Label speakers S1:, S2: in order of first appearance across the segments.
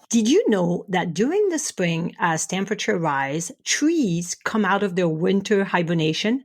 S1: Did you know that during the spring, as temperature rise, trees come out of their winter hibernation?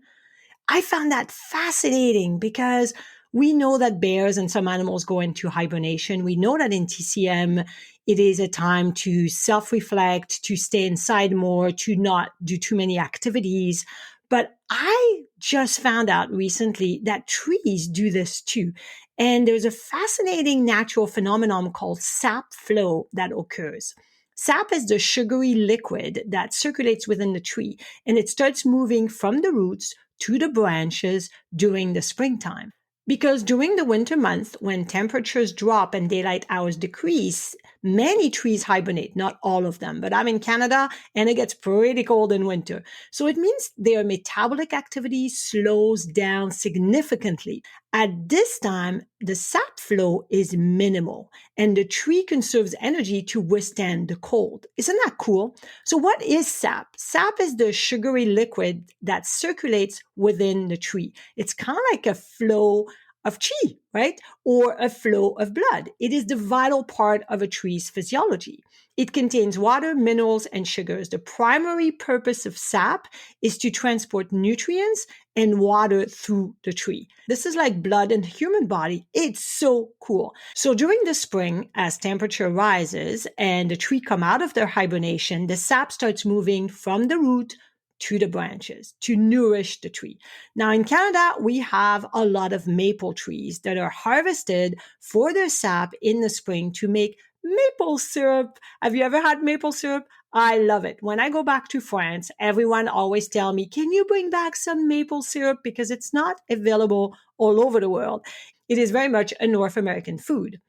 S1: I found that fascinating because we know that bears and some animals go into hibernation. We know that in TCM, it is a time to self reflect, to stay inside more, to not do too many activities. But I just found out recently that trees do this too. And there's a fascinating natural phenomenon called sap flow that occurs. Sap is the sugary liquid that circulates within the tree, and it starts moving from the roots to the branches during the springtime. Because during the winter months, when temperatures drop and daylight hours decrease, many trees hibernate, not all of them. But I'm in Canada and it gets pretty cold in winter. So it means their metabolic activity slows down significantly. At this time, the sap flow is minimal and the tree conserves energy to withstand the cold. Isn't that cool? So what is sap? Sap is the sugary liquid that circulates within the tree. It's kind of like a flow of chi, right? Or a flow of blood. It is the vital part of a tree's physiology. It contains water, minerals, and sugars. The primary purpose of sap is to transport nutrients and water through the tree. This is like blood in the human body. It's so cool. So during the spring, as temperature rises and the tree come out of their hibernation, the sap starts moving from the root to the branches to nourish the tree. Now in Canada, we have a lot of maple trees that are harvested for their sap in the spring to make maple syrup. Have you ever had maple syrup? I love it. When I go back to France, everyone always tell me, can you bring back some maple syrup? Because it's not available all over the world. It is very much a North American food.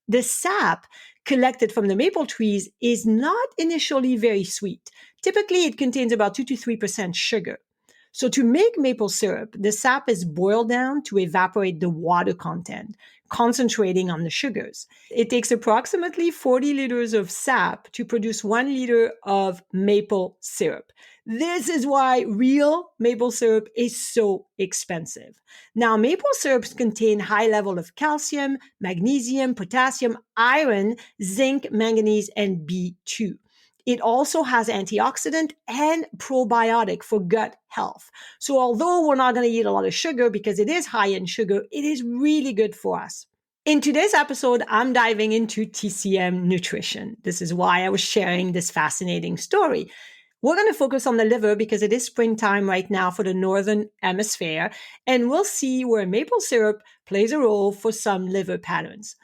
S1: The sap collected from the maple trees is not initially very sweet. Typically, it contains about 2 to 3% sugar. So to make maple syrup, the sap is boiled down to evaporate the water content, concentrating on the sugars. It takes approximately 40 liters of sap to produce 1 liter of maple syrup. This is why real maple syrup is so expensive. Now, maple syrups contain high level of calcium, magnesium, potassium, iron, zinc, manganese, and B2. It also has antioxidant and probiotic for gut health. So although we're not going to eat a lot of sugar because it is high in sugar, it is really good for us. In today's episode, I'm diving into TCM Nutrition. This is why I was sharing this fascinating story. We're going to focus on the liver because it is springtime right now for the Northern Hemisphere, and we'll see where maple syrup plays a role for some liver patterns.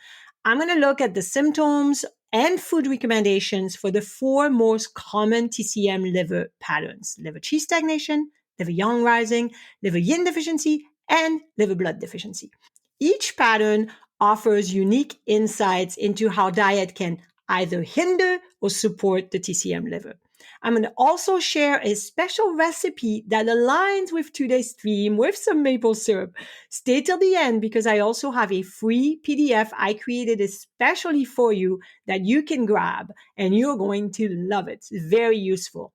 S1: I'm going to look at the symptoms and food recommendations for the 4 most common TCM liver patterns: liver qi stagnation, liver yang rising, liver yin deficiency, and liver blood deficiency. Each pattern offers unique insights into how diet can either hinder or support the TCM liver. I'm going to also share a special recipe that aligns with today's theme with some maple syrup. Stay till the end because I also have a free PDF I created especially for you that you can grab and you're going to love it. It's very useful.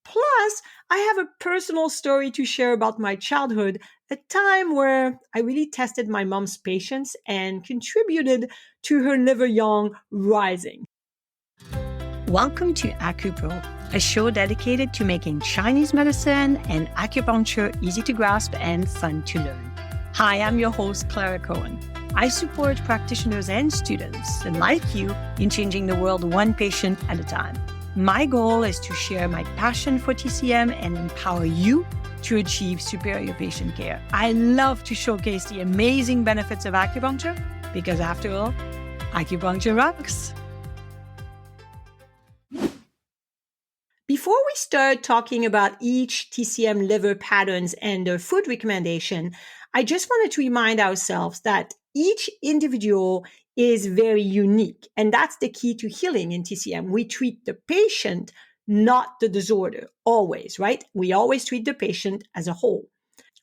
S1: Plus, I have a personal story to share about my childhood, a time where I really tested my mom's patience and contributed to her liver yang rising. Welcome to AcuPro, a show dedicated to making Chinese medicine and acupuncture easy to grasp and fun to learn. Hi, I'm your host, Clara Cohen. I support practitioners and students like you in changing the world one patient at a time. My goal is to share my passion for TCM and empower you to achieve superior patient care. I love to showcase the amazing benefits of acupuncture because after all, acupuncture rocks. Before we start talking about each TCM liver patterns and their food recommendation, I just wanted to remind ourselves that each individual is very unique. And that's the key to healing in TCM. We treat the patient, not the disorder, always, right? We always treat the patient as a whole.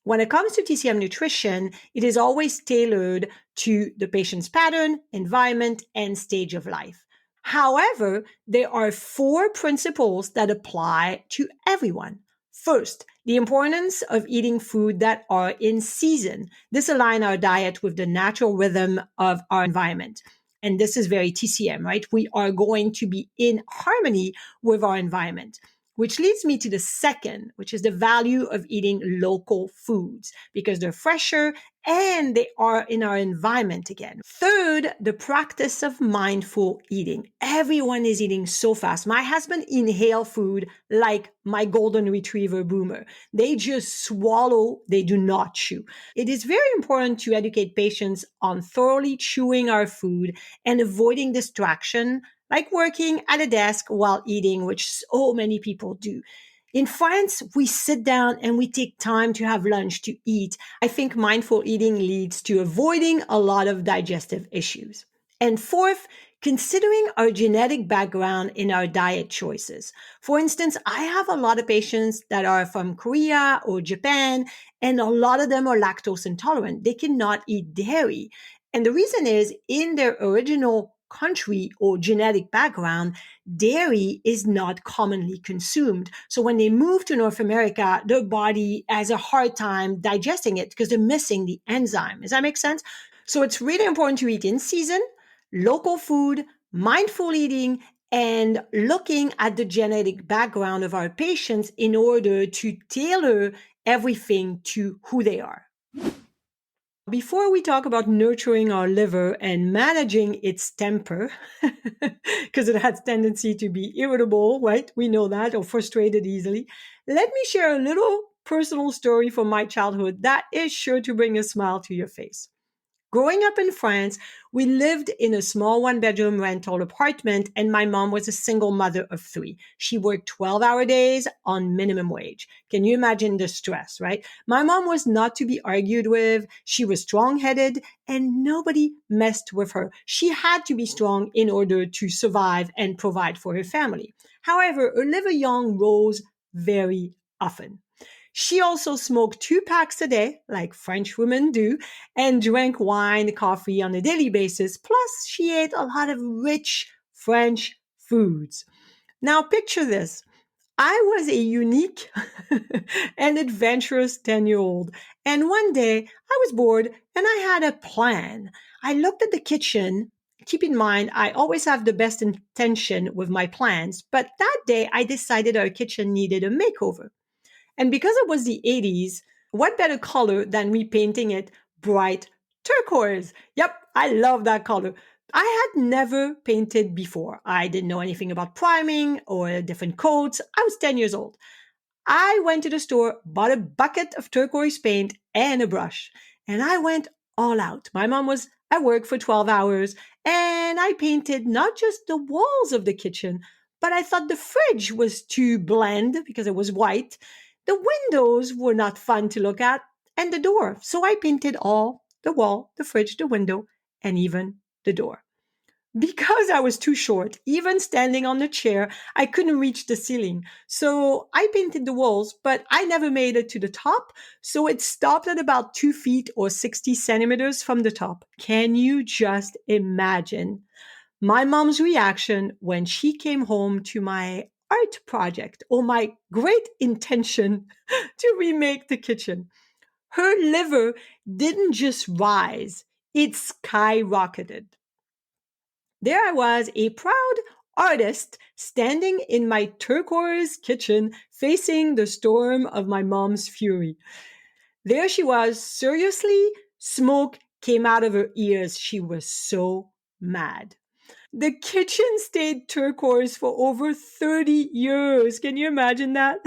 S1: When it comes to TCM nutrition, it is always tailored to the patient's pattern, environment, and stage of life. However, there are 4 principles that apply to everyone. First, the importance of eating food that are in season. This aligns our diet with the natural rhythm of our environment. And this is very TCM, right? We are going to be in harmony with our environment. Which leads me to the second, which is the value of eating local foods because they're fresher and they are in our environment again. Third, the practice of mindful eating. Everyone is eating so fast. My husband inhale food like my golden retriever Boomer. They just swallow, they do not chew. It is very important to educate patients on thoroughly chewing our food and avoiding distraction like working at a desk while eating, which so many people do. In France, we sit down and we take time to have lunch to eat. I think mindful eating leads to avoiding a lot of digestive issues. And fourth, considering our genetic background in our diet choices. For instance, I have a lot of patients that are from Korea or Japan, and a lot of them are lactose intolerant. They cannot eat dairy. And the reason is in their original country or genetic background, dairy is not commonly consumed. So when they move to North America, their body has a hard time digesting it because they're missing the enzyme. Does that make sense? So it's really important to eat in season, local food, mindful eating, and looking at the genetic background of our patients in order to tailor everything to who they are. Before we talk about nurturing our liver and managing its temper, because it has tendency to be irritable, right? We know that, or frustrated easily. Let me share a little personal story from my childhood that is sure to bring a smile to your face. Growing up in France, we lived in a small one-bedroom rental apartment, and my mom was a single mother of three. She worked 12-hour days on minimum wage. Can you imagine the stress, right? My mom was not to be argued with. She was strong-headed, and nobody messed with her. She had to be strong in order to survive and provide for her family. However, her liver young rose very often. She also smoked 2 packs a day, like French women do, and drank wine, coffee on a daily basis. Plus, she ate a lot of rich French foods. Now, picture this. I was a unique and adventurous 10-year-old. And one day I was bored and I had a plan. I looked at the kitchen. Keep in mind, I always have the best intention with my plans. But that day I decided our kitchen needed a makeover. And because it was the 80s, what better color than repainting it bright turquoise? Yep, I love that color. I had never painted before. I didn't know anything about priming or different coats. I was 10 years old. I went to the store, bought a bucket of turquoise paint and a brush, and I went all out. My mom was at work for 12 hours, and I painted not just the walls of the kitchen, but I thought the fridge was too bland because it was white. The windows were not fun to look at, and the door. So I painted all the wall, the fridge, the window, and even the door. Because I was too short, even standing on the chair, I couldn't reach the ceiling. So I painted the walls, but I never made it to the top. So it stopped at about 2 feet or 60 centimeters from the top. Can you just imagine my mom's reaction when she came home to my art project or my great intention to remake the kitchen? Her liver didn't just rise, it skyrocketed. There I was, a proud artist, standing in my turquoise kitchen, facing the storm of my mom's fury. There she was, seriously, smoke came out of her ears. She was so mad. The kitchen stayed turquoise for over 30 years. Can you imagine that?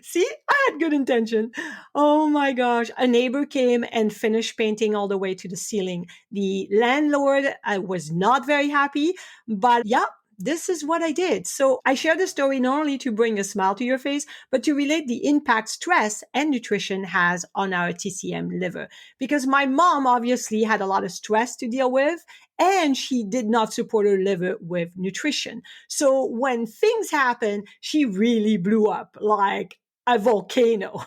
S1: See, I had good intention. Oh my gosh. A neighbor came and finished painting all the way to the ceiling. The landlord was not very happy, but yeah, this is what I did. So I share the story not only to bring a smile to your face, but to relate the impact stress and nutrition has on our TCM liver. Because my mom obviously had a lot of stress to deal with, and she did not support her liver with nutrition. So when things happen, she really blew up like a volcano.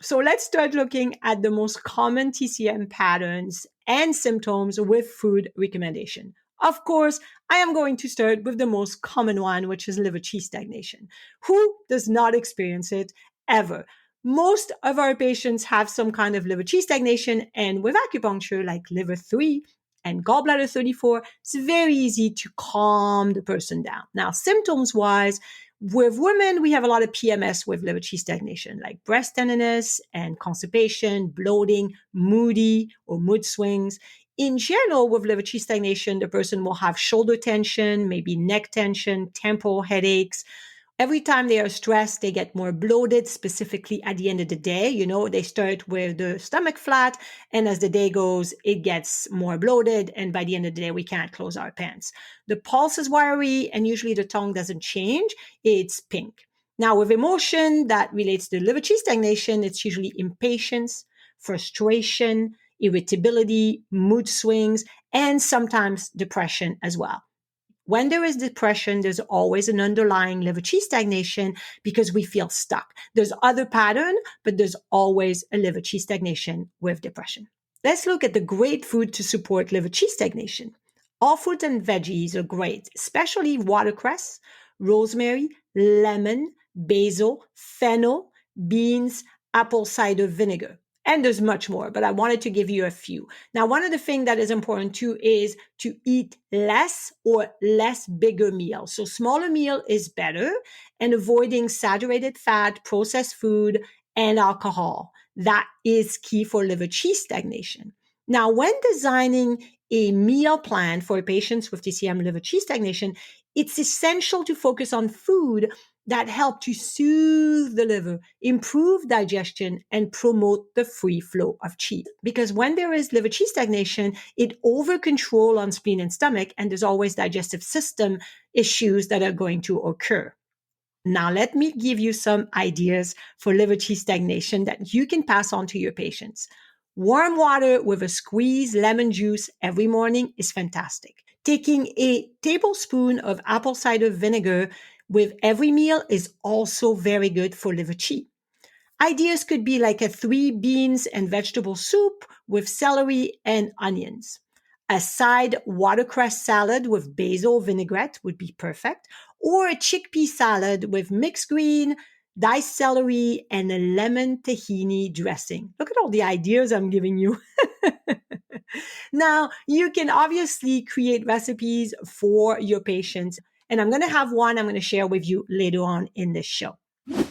S1: So let's start looking at the most common TCM patterns and symptoms with food recommendation. Of course, I am going to start with the most common one, which is liver chi stagnation. Who does not experience it ever? Most of our patients have some kind of liver qi stagnation, and with acupuncture like liver 3 and gallbladder 34, it's very easy to calm the person down. Now, symptoms wise, with women, we have a lot of PMS with liver qi stagnation, like breast tenderness and constipation, bloating, moody or mood swings. In general, with liver qi stagnation, the person will have shoulder tension, maybe neck tension, temporal headaches. Every time they are stressed, they get more bloated, specifically at the end of the day. You know, they start with the stomach flat, and as the day goes, it gets more bloated. And by the end of the day, we can't close our pants. The pulse is wiry, and usually the tongue doesn't change. It's pink. Now, with emotion that relates to liver qi stagnation, it's usually impatience, frustration, irritability, mood swings, and sometimes depression as well. When there is depression, there's always an underlying liver qi stagnation because we feel stuck. There's other pattern, but there's always a liver qi stagnation with depression. Let's look at the great food to support liver qi stagnation. All fruits and veggies are great, especially watercress, rosemary, lemon, basil, fennel, beans, apple cider vinegar. And there's much more, but I wanted to give you a few. Now, one of the things that is important too is to eat less or less bigger meals. So smaller meal is better, and avoiding saturated fat, processed food, and alcohol. That is key for liver qi stagnation. Now, when designing a meal plan for patients with TCM liver qi stagnation, it's essential to focus on food that help to soothe the liver, improve digestion, and promote the free flow of qi. Because when there is liver qi stagnation, it over control on spleen and stomach, and there's always digestive system issues that are going to occur. Now, let me give you some ideas for liver qi stagnation that you can pass on to your patients. Warm water with a squeezed lemon juice every morning is fantastic. Taking a tablespoon of apple cider vinegar with every meal is also very good for liver qi. Ideas could be like a 3 beans and vegetable soup with celery and onions. A side watercress salad with basil vinaigrette would be perfect, or a chickpea salad with mixed green, diced celery, and a lemon tahini dressing. Look at all the ideas I'm giving you. Now, you can obviously create recipes for your patients, and I'm going to have one I'm going to share with you later on in this show. Did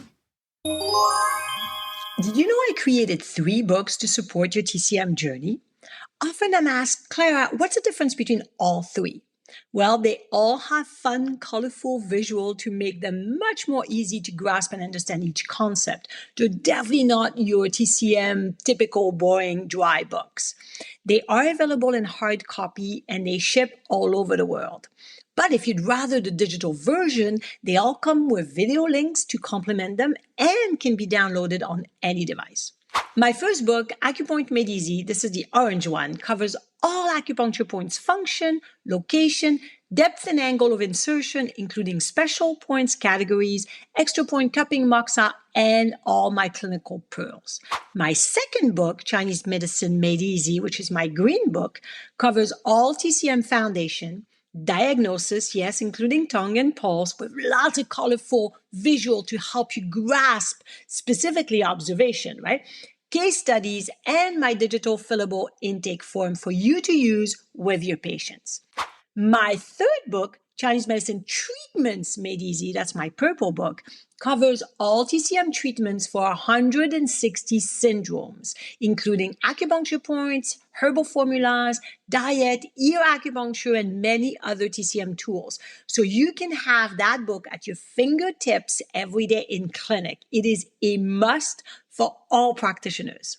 S1: you know I created 3 books to support your TCM journey? Often I'm asked, Clara, what's the difference between all 3? Well, they all have fun, colorful visual to make them much more easy to grasp and understand each concept. They're definitely not your TCM typical boring dry books. They are available in hard copy and they ship all over the world. But if you'd rather the digital version, they all come with video links to complement them and can be downloaded on any device. My first book, Acupoint Made Easy, this is the orange one, covers all acupuncture points function, location, depth and angle of insertion, including special points categories, extra point cupping moxa, and all my clinical pearls. My second book, Chinese Medicine Made Easy, which is my green book, covers all TCM foundation, diagnosis, yes, including tongue and pulse, with lots of colorful visual to help you grasp specifically observation, right? Case studies, and my digital fillable intake form for you to use with your patients. My third book, Chinese Medicine Treatments Made Easy, that's my purple book, covers all TCM treatments for 160 syndromes, including acupuncture points, herbal formulas, diet, ear acupuncture, and many other TCM tools. So you can have that book at your fingertips every day in clinic. It is a must for all practitioners.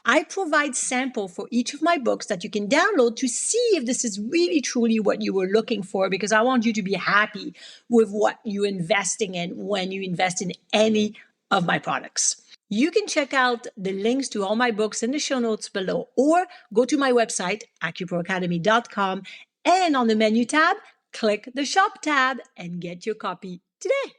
S1: I provide sample for each of my books that you can download to see if this is really truly what you were looking for, because I want you to be happy with what you're investing in when you invest in any of my products. You can check out the links to all my books in the show notes below, or go to my website, acuproacademy.com, and on the menu tab, click the shop tab and get your copy today.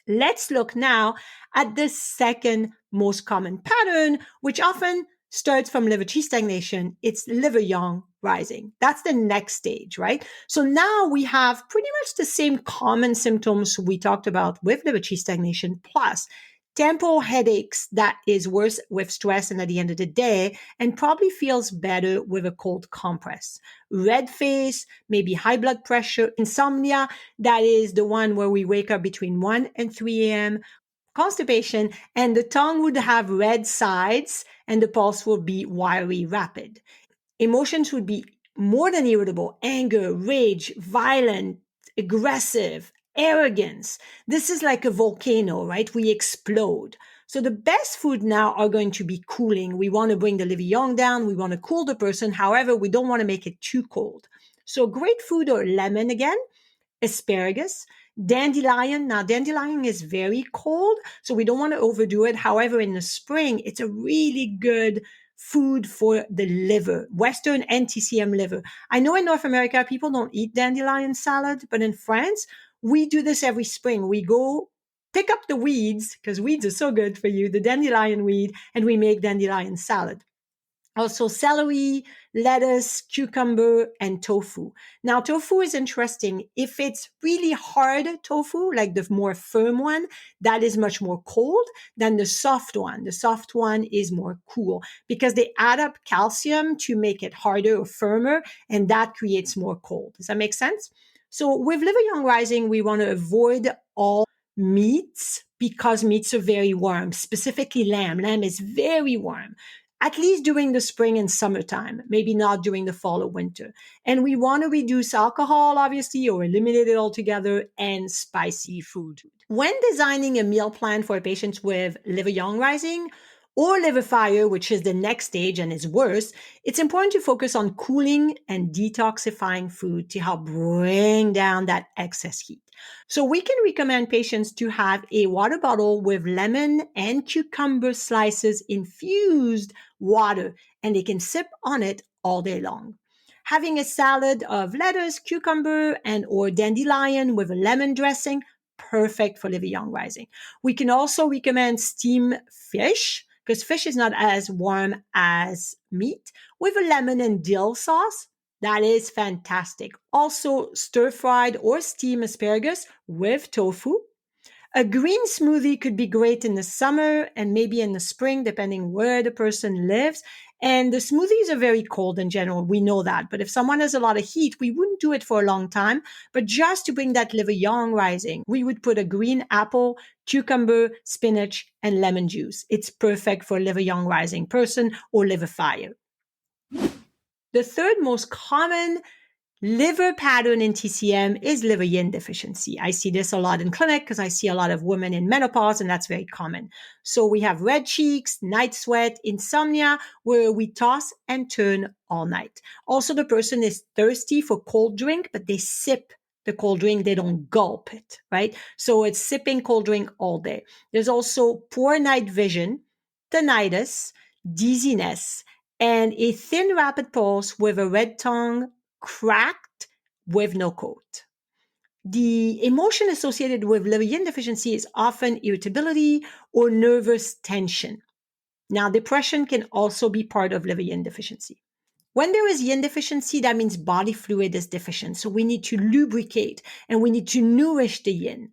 S1: Let's look now at the second most common pattern, which often starts from liver qi stagnation. It's liver yang rising. That's the next stage, right? So now we have pretty much the same common symptoms we talked about with liver qi stagnation, plus temporal headaches that is worse with stress and at the end of the day, and probably feels better with a cold compress. Red face, maybe high blood pressure, insomnia, that is the one where we wake up between 1 and 3 a.m., constipation, and the tongue would have red sides and the pulse will be wiry rapid. Emotions would be more than irritable, anger, rage, violent, aggressive, arrogance. This is like a volcano, right? We explode. So the best food now are going to be cooling. We want to bring the liver yang down. We want to cool the person. However, we don't want to make it too cold. So great food or lemon again, asparagus, dandelion. Now, dandelion is very cold, so we don't want to overdo it. However, in the spring, it's a really good food for the liver, Western and TCM liver. I know in North America, people don't eat dandelion salad, but in France, we do this every spring. We go pick up the weeds, because weeds are so good for you, the dandelion weed, and we make dandelion salad. Also celery, lettuce, cucumber, and tofu. Now, tofu is interesting. If it's really hard tofu, like the more firm one, that is much more cold than the soft one. The soft one is more cool because they add up calcium to make it harder or firmer, and that creates more cold. Does that make sense? So with liver yang rising, we want to avoid all meats because meats are very warm, specifically lamb. Lamb is very warm, at least during the spring and summertime, maybe not during the fall or winter. And we want to reduce alcohol, obviously, or eliminate it altogether, and spicy food. When designing a meal plan for patients with liver yang rising or liver fire, which is the next stage and is worse, it's important to focus on cooling and detoxifying food to help bring down that excess heat. So we can recommend patients to have a water bottle with lemon and cucumber slices infused water, and they can sip on it all day long. Having a salad of lettuce, cucumber, and or dandelion with a lemon dressing, perfect for liver yang rising. We can also recommend steamed fish, because fish is not as warm as meat, with a lemon and dill sauce. That is fantastic. Also, stir-fried or steamed asparagus with tofu. A green smoothie could be great in the summer and maybe in the spring, depending where the person lives. And the smoothies are very cold in general. We know that. But if someone has a lot of heat, we wouldn't do it for a long time. But just to bring that liver yang rising, we would put a green apple, cucumber, spinach, and lemon juice. It's perfect for a liver yang rising person or liver fire. The third most common liver pattern in TCM is liver yin deficiency. I see this a lot in clinic because I see a lot of women in menopause, and that's very common. So we have red cheeks, night sweat, insomnia, where we toss and turn all night. Also, the person is thirsty for cold drink, but they sip the cold drink. They don't gulp it, right? So it's sipping cold drink all day. There's also poor night vision, tinnitus, dizziness, and a thin rapid pulse with a red tongue, cracked with no coat. The emotion associated with liver yin deficiency is often irritability or nervous tension. Now, depression can also be part of liver yin deficiency. When there is yin deficiency, that means body fluid is deficient. So we need to lubricate and we need to nourish the yin.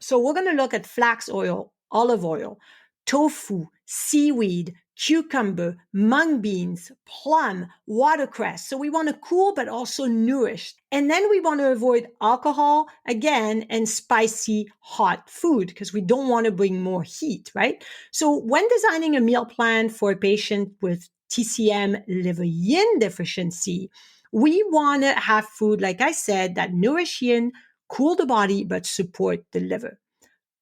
S1: So we're going to look at flax oil, olive oil, tofu, seaweed, cucumber, mung beans, plum, watercress. So we want to cool, but also nourish. And then we want to avoid alcohol again and spicy hot food because we don't want to bring more heat, right? So when designing a meal plan for a patient with TCM liver yin deficiency, we want to have food, like I said, that nourish yin, cool the body, but support the liver.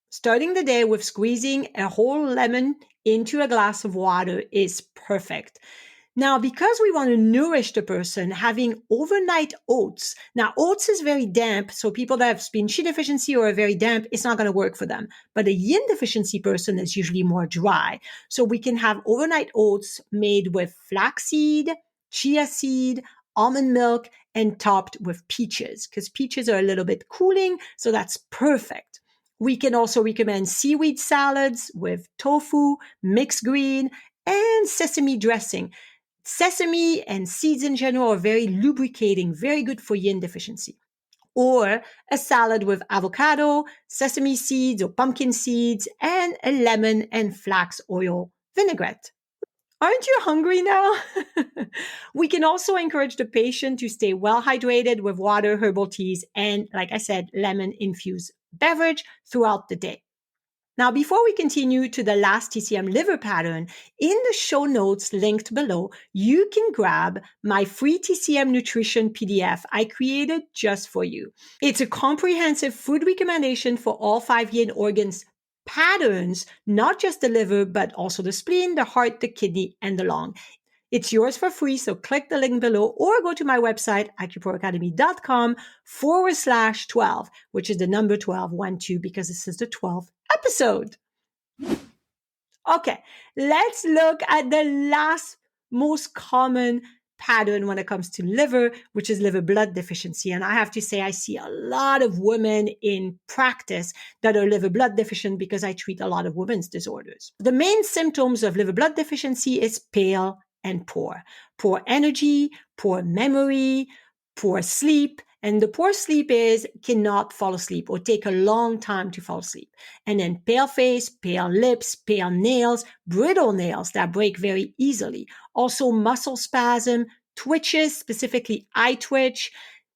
S1: Starting the day with squeezing a whole lemon into a glass of water is perfect. Now, because we want to nourish the person, having overnight oats. Now, oats is very damp, so people that have spin qi deficiency or are very damp, it's not going to work for them. But a yin deficiency person is usually more dry. So we can have overnight oats made with flaxseed, chia seed, almond milk, and topped with peaches, because peaches are a little bit cooling, so that's perfect. We can also recommend seaweed salads with tofu, mixed green, and sesame dressing. Sesame and seeds in general are very lubricating, very good for yin deficiency. Or a salad with avocado, sesame seeds or pumpkin seeds, and a lemon and flax oil vinaigrette. Aren't you hungry now? We can also encourage the patient to stay well hydrated with water, herbal teas, and, like I said, lemon infused beverage throughout the day. Now, before we continue to the last TCM liver pattern, in the show notes linked below, you can grab my free TCM Nutrition PDF I created just for you. It's a comprehensive food recommendation for all 5 yin organs patterns, not just the liver, but also the spleen, the heart, the kidney, and the lung. It's yours for free, so click the link below or go to my website, acupureacademy.com/12, which is the number 12, 1, 2, because this is the 12th episode. Okay, let's look at the last most common pattern when it comes to liver, which is liver blood deficiency. And I have to say, I see a lot of women in practice that are liver blood deficient because I treat a lot of women's disorders. The main symptoms of liver blood deficiency is pale and poor energy, poor memory, poor sleep. And the poor sleep is cannot fall asleep or take a long time to fall asleep. And then pale face, pale lips, pale nails, brittle nails that break very easily. Also muscle spasm, twitches, specifically eye twitch,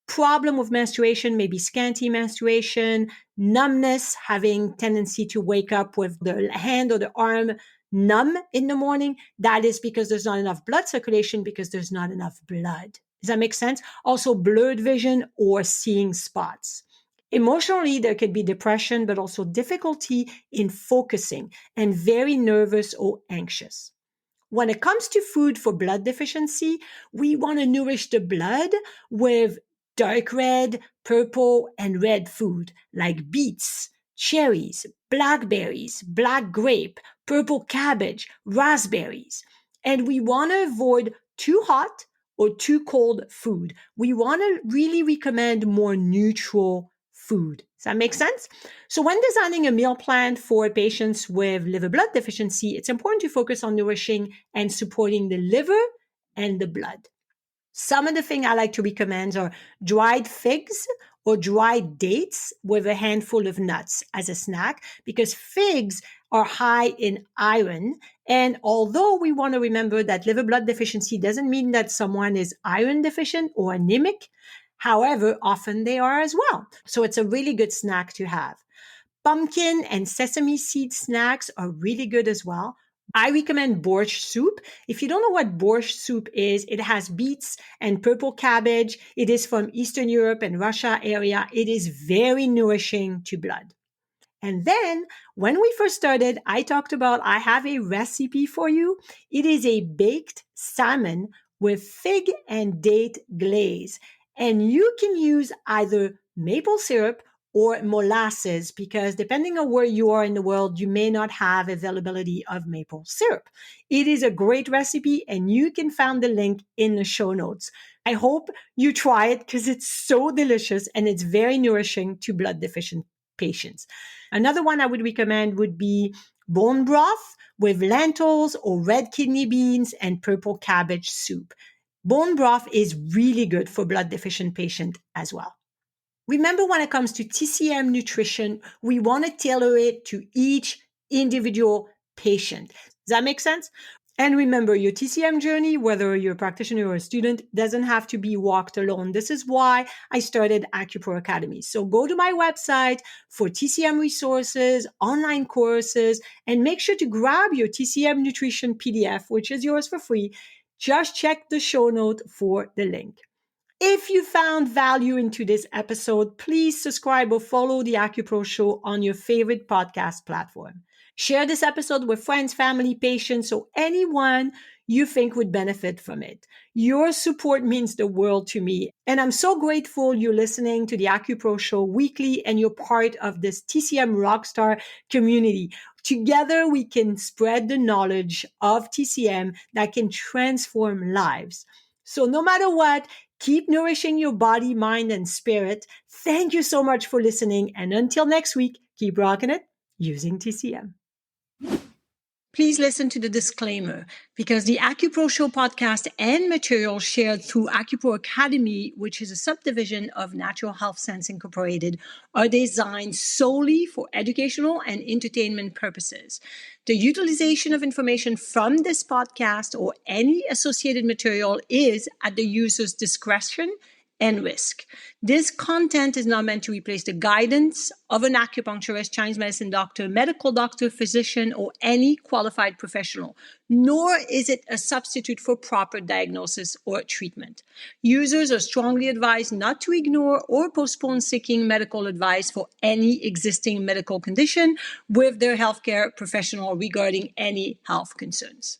S1: problem with menstruation, maybe scanty menstruation, numbness, having tendency to wake up with the hand or the arm numb in the morning. That is because there's not enough blood circulation because there's not enough blood. Does that make sense? Also blurred vision or seeing spots. Emotionally, there could be depression, but also difficulty in focusing and very nervous or anxious. When it comes to food for blood deficiency, we want to nourish the blood with dark red, purple, and red food like beets, cherries, blackberries, black grape, purple cabbage, raspberries. And we want to avoid too hot or too cold food. We want to really recommend more neutral food. Does that make sense? So when designing a meal plan for patients with liver blood deficiency, it's important to focus on nourishing and supporting the liver and the blood. Some of the things I like to recommend are dried figs or dried dates with a handful of nuts as a snack because figs are high in iron. And although we want to remember that liver blood deficiency doesn't mean that someone is iron deficient or anemic, however, often they are as well. So it's a really good snack to have. Pumpkin and sesame seed snacks are really good as well. I recommend borscht soup. If you don't know what borscht soup is, it has beets and purple cabbage. It is from Eastern Europe and Russia area. It is very nourishing to blood. And then when we first started, I talked about I have a recipe for you. It is a baked salmon with fig and date glaze. And you can use either maple syrup or molasses because depending on where you are in the world, you may not have availability of maple syrup. It is a great recipe and you can find the link in the show notes. I hope you try it because it's so delicious and it's very nourishing to blood deficient patients. Another one I would recommend would be bone broth with lentils or red kidney beans and purple cabbage soup. Bone broth is really good for blood deficient patients as well. Remember, when it comes to TCM nutrition, we want to tailor it to each individual patient. Does that make sense? And remember, your TCM journey, whether you're a practitioner or a student, doesn't have to be walked alone. This is why I started AcuPro Academy. So go to my website for TCM resources, online courses, and make sure to grab your TCM Nutrition PDF, which is yours for free. Just check the show note for the link. If you found value into this episode, please subscribe or follow the AcuPro Show on your favorite podcast platform. Share this episode with friends, family, patients, or anyone you think would benefit from it. Your support means the world to me. And I'm so grateful you're listening to the AcuPro Show weekly and you're part of this TCM Rockstar community. Together, we can spread the knowledge of TCM that can transform lives. So no matter what, keep nourishing your body, mind, and spirit. Thank you so much for listening. And until next week, keep rocking it using TCM. Please listen to the disclaimer because the AcuPro Show podcast and material shared through AcuPro Academy, which is a subdivision of Natural Health Sense Incorporated, are designed solely for educational and entertainment purposes. The utilization of information from this podcast or any associated material is at the user's discretion and risk. This content is not meant to replace the guidance of an acupuncturist, Chinese medicine doctor, medical doctor, physician, or any qualified professional, nor is it a substitute for proper diagnosis or treatment. Users are strongly advised not to ignore or postpone seeking medical advice for any existing medical condition with their healthcare professional regarding any health concerns.